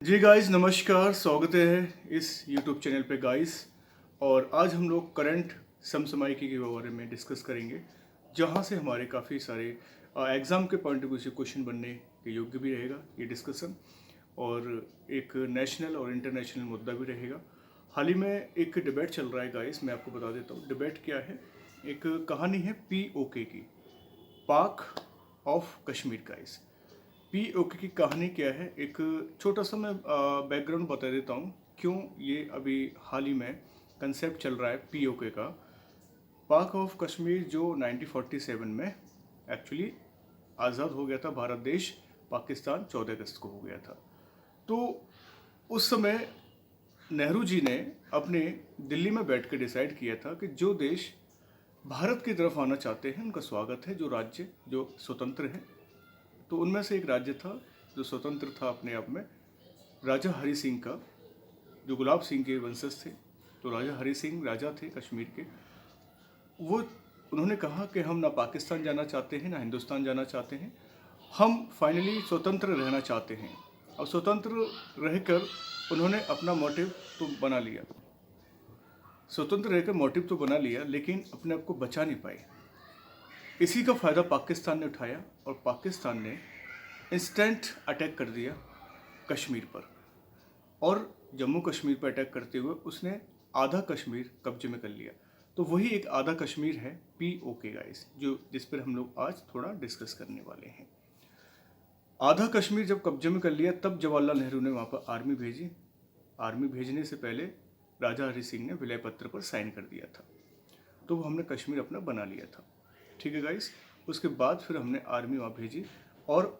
जी guys, नमस्कार। स्वागत है इस यूट्यूब चैनल पे गाइस। और आज हम लोग करंट समसामयिकी के बारे में डिस्कस करेंगे, जहाँ से हमारे काफ़ी सारे एग्ज़ाम के पॉइंट ऑफ व्यू से क्वेश्चन बनने के योग्य भी रहेगा ये डिस्कशन, और एक नेशनल और इंटरनेशनल मुद्दा भी रहेगा। हाल ही में एक डिबेट चल रहा है गाइस, मैं आपको बता देता हूँ डिबेट क्या है। एक कहानी है POK की, पाक ऑफ कश्मीर गाइस। POK की कहानी क्या है, एक छोटा सा मैं बैकग्राउंड बता देता हूँ क्यों ये अभी हाल ही में कंसेप्ट चल रहा है POK का। पाक ऑफ कश्मीर जो 1947 में एक्चुअली आज़ाद हो गया था भारत देश, पाकिस्तान 14 अगस्त को हो गया था। तो उस समय नेहरू जी ने अपने दिल्ली में बैठ कर डिसाइड किया था कि जो देश भारत की तरफ आना चाहते हैं उनका स्वागत है, जो राज्य जो स्वतंत्र है। तो उनमें से एक राज्य था जो स्वतंत्र था अपने आप में, राजा हरि सिंह का, जो गुलाब सिंह के वंशज थे। तो राजा हरि सिंह राजा थे कश्मीर के। वो उन्होंने कहा कि हम ना पाकिस्तान जाना चाहते हैं ना हिंदुस्तान जाना चाहते हैं, हम फाइनली स्वतंत्र रहना चाहते हैं। और स्वतंत्र रहकर उन्होंने अपना मोटिव तो बना लिया, स्वतंत्र रहकर मोटिव तो बना लिया, लेकिन अपने आप को बचा नहीं पाए। इसी का फ़ायदा पाकिस्तान ने उठाया और पाकिस्तान ने इंस्टेंट अटैक कर दिया कश्मीर पर। और जम्मू कश्मीर पर अटैक करते हुए उसने आधा कश्मीर कब्जे में कर लिया। तो वही एक आधा कश्मीर है POK गाइस, जो जिस पर हम लोग आज थोड़ा डिस्कस करने वाले हैं। आधा कश्मीर जब कब्जे में कर लिया, तब जवाहरलाल नेहरू ने वहाँ पर आर्मी भेजी। आर्मी भेजने से पहले राजा हरि सिंह ने विलय पत्र पर साइन कर दिया था। तो वो हमने कश्मीर अपना बना लिया था, ठीक है गाइस। उसके बाद फिर हमने आर्मी वहाँ भेजी और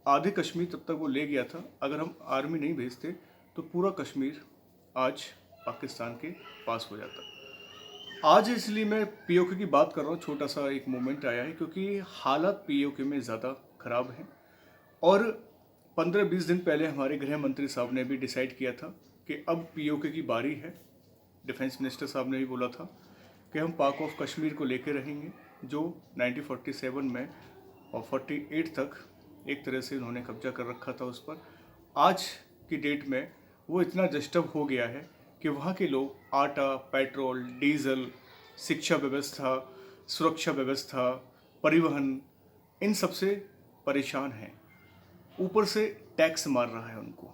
आधे कश्मीर तब तक वो ले गया था। अगर हम आर्मी नहीं भेजते तो पूरा कश्मीर आज पाकिस्तान के पास हो जाता। आज इसलिए मैं POK की बात कर रहा हूँ, छोटा सा एक मोमेंट आया है क्योंकि हालात POK में ज़्यादा ख़राब हैं। और 15-20 दिन पहले हमारे गृह मंत्री साहब ने भी डिसाइड किया था कि अब POK की बारी है। डिफेंस मिनिस्टर साहब ने भी बोला था कि हम पाक ऑफ कश्मीर को लेकर रहेंगे, जो 1947 में और 48 तक एक तरह से उन्होंने कब्जा कर रखा था उस पर। आज की डेट में वो इतना डिस्टर्ब हो गया है कि वहाँ के लोग आटा, पेट्रोल, डीजल, शिक्षा व्यवस्था, सुरक्षा व्यवस्था, परिवहन, इन सब से परेशान हैं। ऊपर से टैक्स मार रहा है उनको।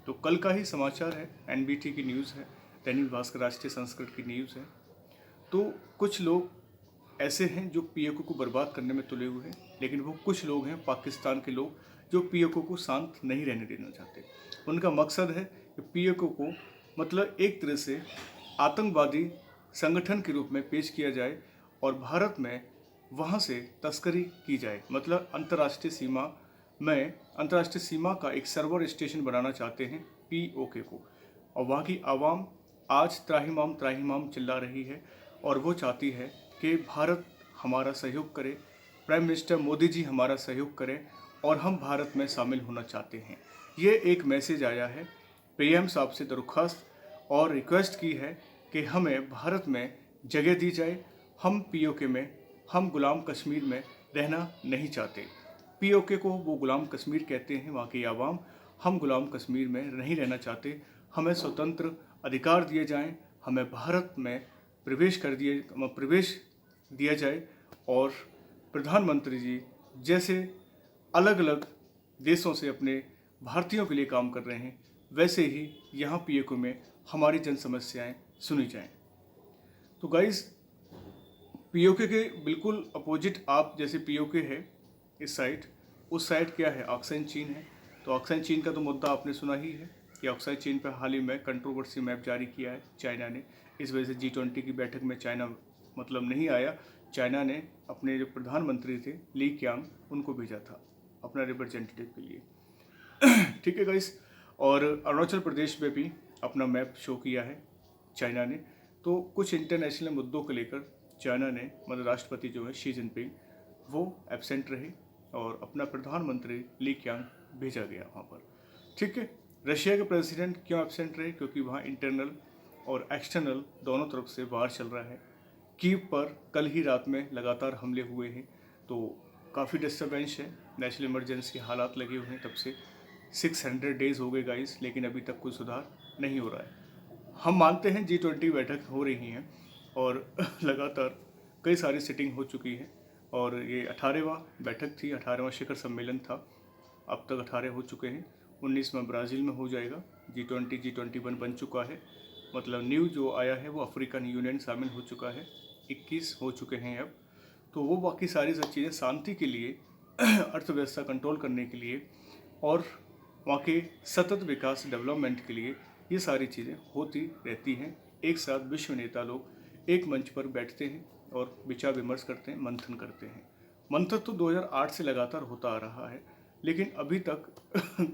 तो कल का ही समाचार है, NBT की न्यूज़ है, दैनिक भास्कर राष्ट्रीय संस्कृत की न्यूज़ है। तो कुछ लोग ऐसे हैं जो POK को बर्बाद करने में तुले हुए हैं, लेकिन वो कुछ लोग हैं पाकिस्तान के लोग जो POK को शांत नहीं रहने देना चाहते। उनका मकसद है कि POK को मतलब एक तरह से आतंकवादी संगठन के रूप में पेश किया जाए और भारत में वहाँ से तस्करी की जाए। मतलब अंतर्राष्ट्रीय सीमा का एक सर्वर स्टेशन बनाना चाहते हैं POK को। और वहाँ की आवाम आज त्राहिमाम त्राहिमाम चिल्ला रही है और वो चाहती है कि भारत हमारा सहयोग करे, प्राइम मिनिस्टर मोदी जी हमारा सहयोग करें और हम भारत में शामिल होना चाहते हैं। ये एक मैसेज आया है, PM साहब से दरख्वास्त और रिक्वेस्ट की है कि हमें भारत में जगह दी जाए। हम POK में, हम गुलाम कश्मीर में रहना नहीं चाहते। POK को वो गुलाम कश्मीर कहते हैं वहाँ की आवाम। हम गुलाम कश्मीर में नहीं रहना चाहते, हमें स्वतंत्र अधिकार दिए जाएं, हमें भारत में प्रवेश दिया जाए। और प्रधानमंत्री जी जैसे अलग अलग देशों से अपने भारतीयों के लिए काम कर रहे हैं, वैसे ही यहाँ POK में हमारी जन समस्याएँ सुनी जाएं। तो गाइस, POK के बिल्कुल अपोजिट आप जैसे POK है इस साइड, उस साइड क्या है, ऑक्साइन चीन है। तो ऑक्साइन चीन का तो मुद्दा आपने सुना ही है कि ऑक्साइन चीन पर हाल ही में कंट्रोवर्सी मैप जारी किया है चाइना ने। इस वजह से G20 की बैठक में चाइना मतलब नहीं आया। चाइना ने अपने जो प्रधानमंत्री थे ली क्यांग, उनको भेजा था अपना रिप्रेजेंटेटिव के लिए ठीक है गाइस। और अरुणाचल प्रदेश में भी अपना मैप शो किया है चाइना ने। तो कुछ इंटरनेशनल मुद्दों को लेकर चाइना ने, मतलब राष्ट्रपति जो है शी जिनपिंग, वो एब्सेंट रहे और अपना प्रधानमंत्री ली क्यांग भेजा गया वहाँ पर, ठीक है। रशिया के प्रेसिडेंट क्यों एब्सेंट रहे, क्योंकि वहाँ इंटरनल और एक्सटर्नल दोनों तरफ से वार चल रहा है। कीव पर कल ही रात में लगातार हमले हुए हैं, तो काफ़ी डिस्टर्बेंस है, नेशनल इमरजेंसी हालात लगे हुए हैं तब से। 600 डेज हो गए गाइस, लेकिन अभी तक कोई सुधार नहीं हो रहा है। हम मानते हैं G20 बैठक हो रही हैं और लगातार कई सारी सिटिंग हो चुकी है और ये 18वां बैठक थी, 18वां शिखर सम्मेलन था। अब तक 18 हो चुके हैं, 19वां ब्राज़ील में हो जाएगा। G21 बन चुका है, मतलब न्यू जो आया है वो अफ्रीकन यूनियन शामिल हो चुका है, 21 हो चुके हैं अब। तो वो बाकी सारी सब चीज़ें शांति के लिए अर्थव्यवस्था कंट्रोल करने के लिए और वहाँ के सतत विकास डेवलपमेंट के लिए ये सारी चीज़ें होती रहती हैं। एक साथ विश्व नेता लोग एक मंच पर बैठते हैं और विचार विमर्श करते हैं, मंथन करते हैं। मंथन तो 2008 से लगातार होता आ रहा है, लेकिन अभी तक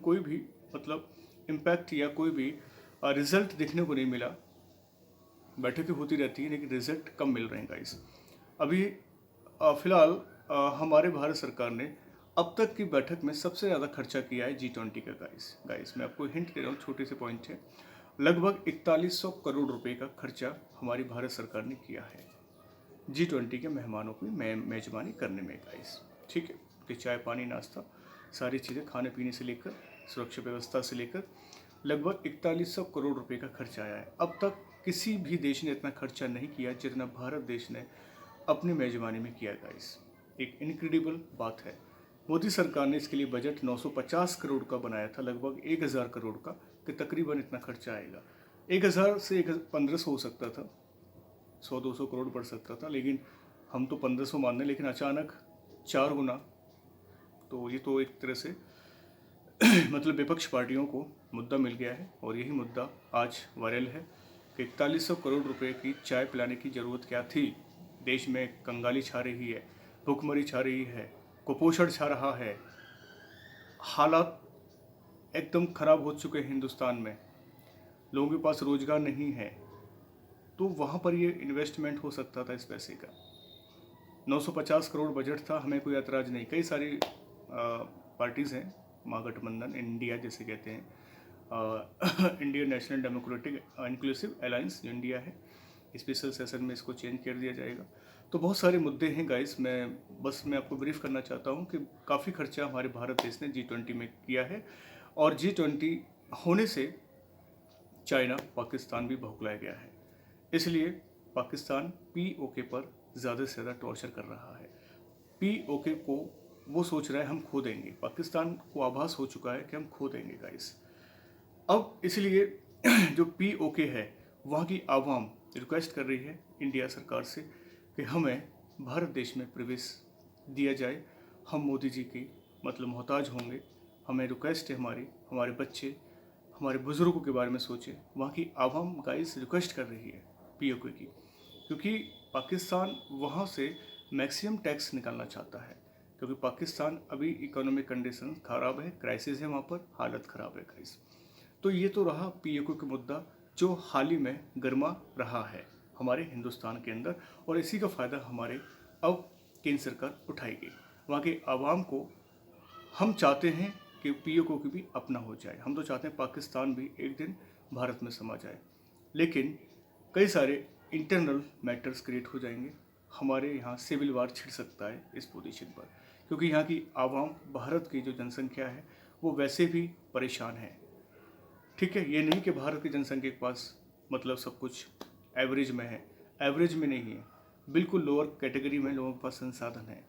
कोई भी मतलब इम्पैक्ट या कोई भी रिजल्ट देखने को नहीं मिला। बैठकें होती रहती हैं लेकिन रिजल्ट कम मिल रहे हैं गाइस। अभी फिलहाल हमारे भारत सरकार ने अब तक की बैठक में सबसे ज़्यादा खर्चा किया है G20 का गाइस मैं आपको हिंट दे रहा हूँ, छोटे से पॉइंट है। लगभग 4100 करोड़ रुपए का खर्चा हमारी भारत सरकार ने किया है G20 के मेहमानों की मेजबानी करने में गाइस। ठीक है, कि चाय पानी नाश्ता सारी चीज़ें खाने पीने से लेकर सुरक्षा व्यवस्था से लेकर लगभग 4100 करोड़ रुपए का खर्चा आया है। अब तक किसी भी देश ने इतना खर्चा नहीं किया जितना भारत देश ने अपनी मेजबानी में किया गाइस। एक इनक्रेडिबल बात है। मोदी सरकार ने इसके लिए बजट 950 करोड़ का बनाया था, लगभग 1000 करोड़ का, कि तकरीबन इतना खर्चा आएगा। 1000 से 1500 हो सकता था, 100-200 करोड़ बढ़ सकता था, लेकिन हम तो 1500 मान रहे, लेकिन अचानक 4 गुना, तो ये तो एक तरह से मतलब विपक्ष पार्टियों को मुद्दा मिल गया है और यही मुद्दा आज वायरल है कि 4100 करोड़ रुपए की चाय पिलाने की ज़रूरत क्या थी। देश में कंगाली छा रही है, भुखमरी छा रही है, कुपोषण छा रहा है, हालात एकदम ख़राब हो चुके हैं हिंदुस्तान में, लोगों के पास रोज़गार नहीं है, तो वहाँ पर ये इन्वेस्टमेंट हो सकता था इस पैसे का। 950 करोड़ बजट था, हमें कोई ऐतराज़ नहीं। कई सारी पार्टीज़ हैं, महागठबंधन इंडिया जैसे कहते हैं, Indian national democratic inclusive alliance जो इंडिया है, स्पेशल सेशन में इसको चेंज कर दिया जाएगा। तो बहुत सारे मुद्दे हैं गाइस, मैं आपको ब्रीफ करना चाहता हूँ कि काफ़ी खर्चा हमारे भारत देश ने G20 में किया है और G20 होने से चाइना पाकिस्तान भी भौंकलाया गया है। इसलिए पाकिस्तान POK पर ज़्यादा से ज़्यादा टॉर्चर कर रहा है। POK को वो सोच रहा है हम खो देंगे, पाकिस्तान को आभास हो चुका है कि हम खो देंगे गाइस। अब इसलिए जो POK है वहाँ की आवाम रिक्वेस्ट कर रही है इंडिया सरकार से कि हमें भारत देश में प्रवेश दिया जाए, हम मोदी जी की मतलब मोहताज होंगे। हमें रिक्वेस्ट है, हमारे बच्चे, हमारे बुज़ुर्गों के बारे में सोचें। वहाँ की आवाम गाइस रिक्वेस्ट कर रही है POK की, क्योंकि पाकिस्तान वहाँ से मैक्सिमम टैक्स निकालना चाहता है, क्योंकि पाकिस्तान अभी इकोनॉमिक कंडीशन ख़राब है, क्राइसिस है, वहाँ पर हालत ख़राब है गाइस। तो ये तो रहा POK का मुद्दा जो हाल ही में गर्मा रहा है हमारे हिंदुस्तान के अंदर, और इसी का फ़ायदा हमारे अब केंद्र सरकार उठाएगी। वहाँ के आवाम को हम चाहते हैं कि POK भी अपना हो जाए, हम तो चाहते हैं पाकिस्तान भी एक दिन भारत में समा जाए, लेकिन कई सारे इंटरनल मैटर्स क्रिएट हो जाएंगे। हमारे यहाँ सिविल वार छिड़ सकता है इस पोजीशन पर, क्योंकि यहाँ की आवाम, भारत की जो जनसंख्या है वो वैसे भी परेशान है। ठीक है, ये नहीं कि भारत की जनसंख्या के पास मतलब सब कुछ एवरेज में है, एवरेज में नहीं है, बिल्कुल लोअर कैटेगरी में लोगों के पास संसाधन है।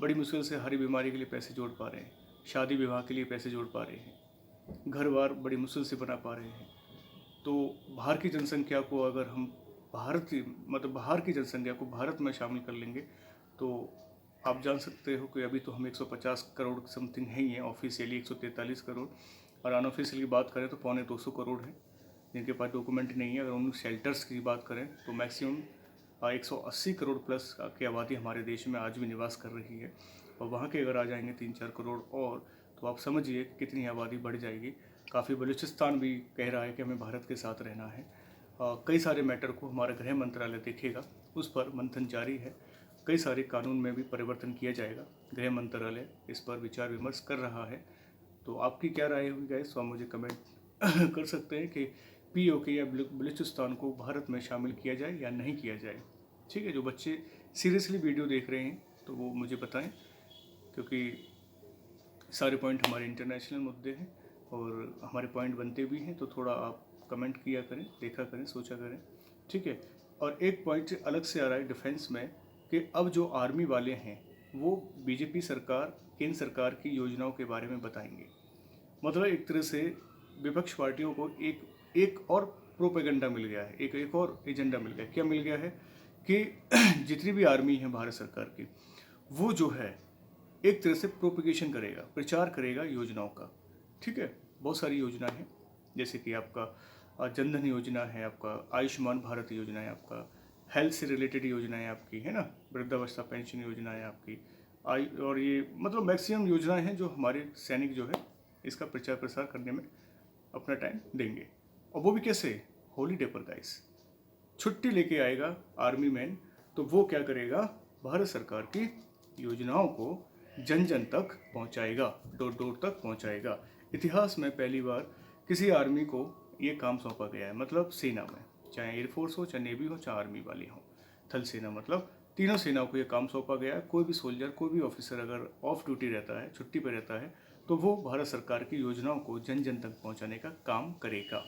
बड़ी मुश्किल से हरी बीमारी के लिए पैसे जोड़ पा रहे हैं, शादी विवाह के लिए पैसे जोड़ पा रहे हैं, घर बार बड़ी मुश्किल से बना पा रहे हैं। तो बाहर की जनसंख्या को अगर हम बाहर की जनसंख्या को भारत में शामिल कर लेंगे तो आप जान सकते हो कि अभी तो हम 150 करोड़ समथिंग है ही हैं, ऑफिशियली 143 करोड़, और अनऑफिशियल की बात करें तो 225 करोड़ हैं जिनके पास डॉक्यूमेंट नहीं है। अगर उन शेल्टर्स की बात करें तो मैक्सिमम 180 करोड़ प्लस की आबादी हमारे देश में आज भी निवास कर रही है, और वहाँ के अगर आ जाएंगे 3-4 करोड़ और, तो आप समझिए कितनी आबादी बढ़ जाएगी। काफ़ी बलूचिस्तान भी कह रहा है कि हमें भारत के साथ रहना है। कई सारे मैटर को हमारा गृह मंत्रालय देखेगा, उस पर मंथन जारी है। कई सारे कानून में भी परिवर्तन किया जाएगा, गृह मंत्रालय इस पर विचार विमर्श कर रहा है। तो आपकी क्या राय होगी गाइस, तो आप मुझे कमेंट कर सकते हैं कि POK या बलूचिस्तान को भारत में शामिल किया जाए या नहीं किया जाए। ठीक है, जो बच्चे सीरियसली वीडियो देख रहे हैं तो वो मुझे बताएं, क्योंकि सारे पॉइंट हमारे इंटरनेशनल मुद्दे हैं। और हमारे पॉइंट बनते भी हैं, तो थोड़ा आप कमेंट किया करें, देखा करें, सोचा करें, ठीक है। और एक पॉइंट अलग से आ रहा है डिफेंस में कि अब जो आर्मी वाले हैं वो बीजेपी सरकार, केंद्र सरकार की योजनाओं के बारे में बताएंगे। मतलब एक तरह से विपक्ष पार्टियों को एक और प्रोपेगेंडा मिल गया है, एक और एजेंडा मिल गया। क्या मिल गया है कि जितनी भी आर्मी है भारत सरकार की, वो जो है एक तरह से प्रोपेगेशन करेगा, प्रचार करेगा योजनाओं का, ठीक है। बहुत सारी योजना है, जैसे कि आपका जनधन योजना है, आपका आयुष्मान भारत योजना है, आपका हेल्थ से रिलेटेड योजना है आपकी, है ना, वृद्धावस्था पेंशन योजना है आपकी, और ये मतलब मैक्सिमम योजनाएं हैं जो हमारे सैनिक जो है इसका प्रचार प्रसार करने में अपना टाइम देंगे। और वो भी कैसे? हॉलीडे पर गाइस, छुट्टी लेके आएगा आर्मी मैन, तो वो क्या करेगा? भारत सरकार की योजनाओं को जन जन तक पहुंचाएगा, डोर डोर तक पहुंचाएगा। इतिहास में पहली बार किसी आर्मी को ये काम सौंपा गया है, मतलब सेना में, चाहे एयरफोर्स हो, चाहे नेवी हो, चाहे आर्मी वाली हो, थल सेना, मतलब तीनों सेनाओं को ये काम सौंपा गया है। कोई भी सोल्जर, कोई भी ऑफिसर अगर ऑफ ड्यूटी रहता है, छुट्टी पर रहता है, तो वो भारत सरकार की योजनाओं को जन जन तक पहुंचाने का काम करेगा।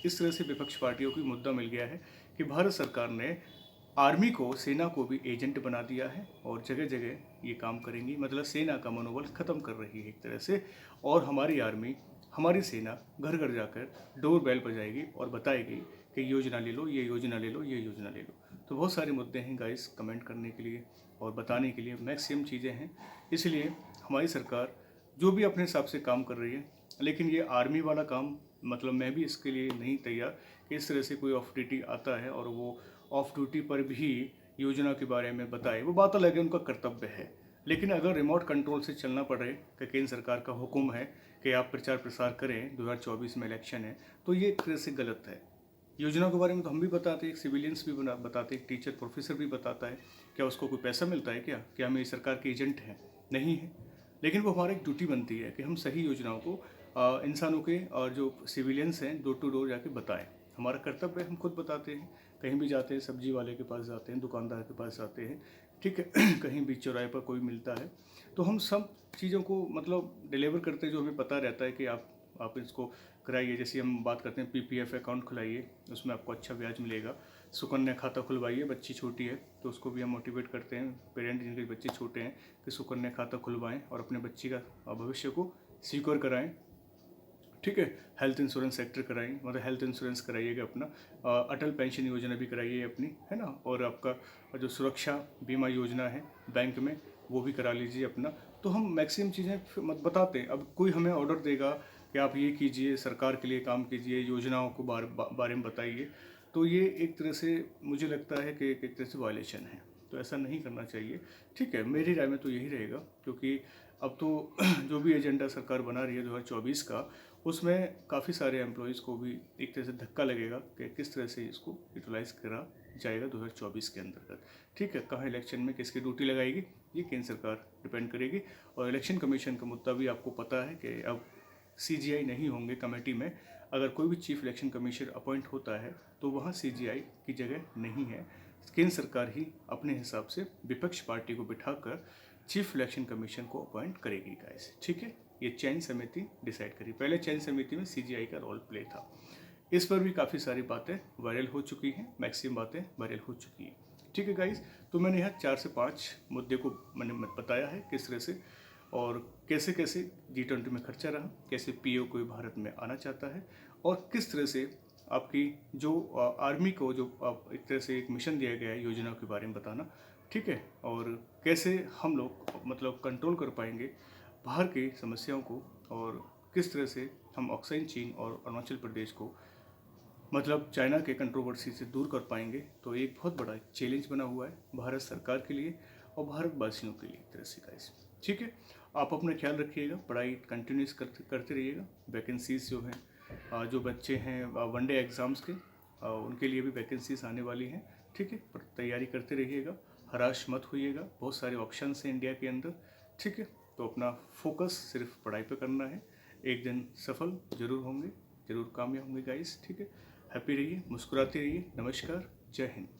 इस तरह से विपक्ष पार्टियों को मुद्दा मिल गया है कि भारत सरकार ने आर्मी को, सेना को भी एजेंट बना दिया है और जगह जगह ये काम करेंगी। मतलब सेना का मनोबल खत्म कर रही है एक तरह से, और हमारी आर्मी, हमारी सेना घर घर जाकर डोर बेल बजाएगी और बताएगी कि योजना ले लो, ये योजना ले लो, ये योजना ले लो। तो बहुत सारे मुद्दे हैं गाइस कमेंट करने के लिए और बताने के लिए, मैक्सिमम चीज़ें हैं। इसलिए हमारी सरकार जो भी अपने हिसाब से काम कर रही है, लेकिन ये आर्मी वाला काम, मतलब मैं भी इसके लिए नहीं तैयार कि इस तरह से कोई ऑफ ड्यूटी आता है और वो ऑफ ड्यूटी पर भी योजना के बारे में बताए, वो बात अलग है, उनका कर्तव्य है। लेकिन अगर रिमोट कंट्रोल से चलना पड़े कि केंद्र सरकार का हुक्म है कि आप प्रचार प्रसार करें, 2024 में इलेक्शन है, तो ये एक तरह से गलत है। योजना के बारे में तो हम भी बताते हैं, एक सिविलियंस भी बताते हैं, एक टीचर प्रोफेसर भी बताता है। क्या उसको कोई पैसा मिलता है? क्या हम ये सरकार के एजेंट हैं? नहीं है। लेकिन वो हमारी एक ड्यूटी बनती है कि हम सही योजनाओं को इंसानों के और जो सिविलियंस हैं डोर टू डोर जाके बताएं। हमारा कर्तव्य है, हम खुद बताते हैं। कहीं भी जाते हैं, सब्जी वाले के पास जाते हैं, दुकानदार के पास जाते हैं, ठीक है कहीं भी चौराहे पर कोई मिलता है, तो हम सब चीज़ों को मतलब डिलीवर करते हैं, जो हमें पता रहता है कि आप इसको कराइए। जैसे हम बात करते हैं पीपीएफ अकाउंट खुलाइए, उसमें आपको अच्छा ब्याज मिलेगा। सुकन्या खाता खुलवाइए, बच्ची छोटी है तो उसको भी हम मोटिवेट करते हैं, पेरेंट जिनके बच्चे छोटे हैं, कि सुकन्या खाता खुलवाएं और अपने बच्ची का भविष्य को सिक्योर कराएं, ठीक है। हेल्थ इंश्योरेंस सेक्टर कराएं, मतलब हेल्थ इंश्योरेंस कराइएगा अपना, अटल पेंशन योजना भी कराइए अपनी, है ना, और आपका जो सुरक्षा बीमा योजना है बैंक में, वो भी करा लीजिए अपना। तो हम मैक्सिमम चीज़ें मत बताते हैं। अब कोई हमें ऑर्डर देगा कि आप ये कीजिए, सरकार के लिए काम कीजिए, योजनाओं को बारे में बताइए, तो ये एक तरह से मुझे लगता है कि एक तरह से वायलेशन है। तो ऐसा नहीं करना चाहिए, ठीक है। मेरी राय में तो यही रहेगा, क्योंकि अब तो जो भी एजेंडा सरकार बना रही है 2024 का, उसमें काफ़ी सारे एम्प्लॉयज़ को भी एक तरह से धक्का लगेगा कि किस तरह से इसको यूटिलाइज़ करा जाएगा 2024 के अंतर्गत, ठीक है। कहाँ इलेक्शन में किसकी ड्यूटी लगाएगी, ये केंद्र सरकार डिपेंड करेगी। और इलेक्शन कमीशन का मुद्दा भी आपको पता है कि अब CGI नहीं होंगे कमेटी में। अगर कोई भी चीफ इलेक्शन कमीशनर अपॉइंट होता है तो वहाँ CGI की जगह नहीं है। केंद्र सरकार ही अपने हिसाब से विपक्ष पार्टी को बिठाकर चीफ इलेक्शन कमीशन को अपॉइंट करेगी गाइस, ठीक है। ये चयन समिति डिसाइड करी। पहले चयन समिति में CGI का रोल प्ले था। इस पर भी काफ़ी सारी बातें वायरल हो चुकी हैं, मैक्सिमम बातें वायरल हो चुकी हैं, ठीक है गाइस। तो मैंने यहाँ 4 से 5 मुद्दे को मैंने बताया है किस तरह से और कैसे कैसे G20 में खर्चा रहा, कैसे PO कोई भारत में आना चाहता है, और किस तरह से आपकी जो आर्मी को जो एक तरह से एक मिशन दिया गया है योजना के बारे में बताना, ठीक है। और कैसे हम लोग मतलब कंट्रोल कर पाएंगे बाहर की समस्याओं को, और किस तरह से हम ऑक्साइन चीन और अरुणाचल प्रदेश को मतलब चाइना के कंट्रोवर्सी से दूर कर पाएंगे। तो एक बहुत बड़ा चैलेंज बना हुआ है भारत सरकार के लिए और भारतवासियों के लिए एक तरह से गाइस, ठीक है। आप अपना ख्याल रखिएगा, पढ़ाई कंटिन्यूस करते रहिएगा। वैकेंसीज जो हैं, जो बच्चे हैं वनडे एग्ज़ाम्स के, उनके लिए भी वैकेंसीज आने वाली हैं, ठीक है। पर तैयारी करते रहिएगा, हराश मत होइएगा, बहुत सारे ऑप्शंस हैं इंडिया के अंदर, ठीक है। तो अपना फोकस सिर्फ पढ़ाई पे करना है, एक दिन सफल जरूर होंगे, जरूर कामयाब होंगे गाइस, ठीक है। हैप्पी रहिए, मुस्कुराते रहिए। नमस्कार, जय हिंद।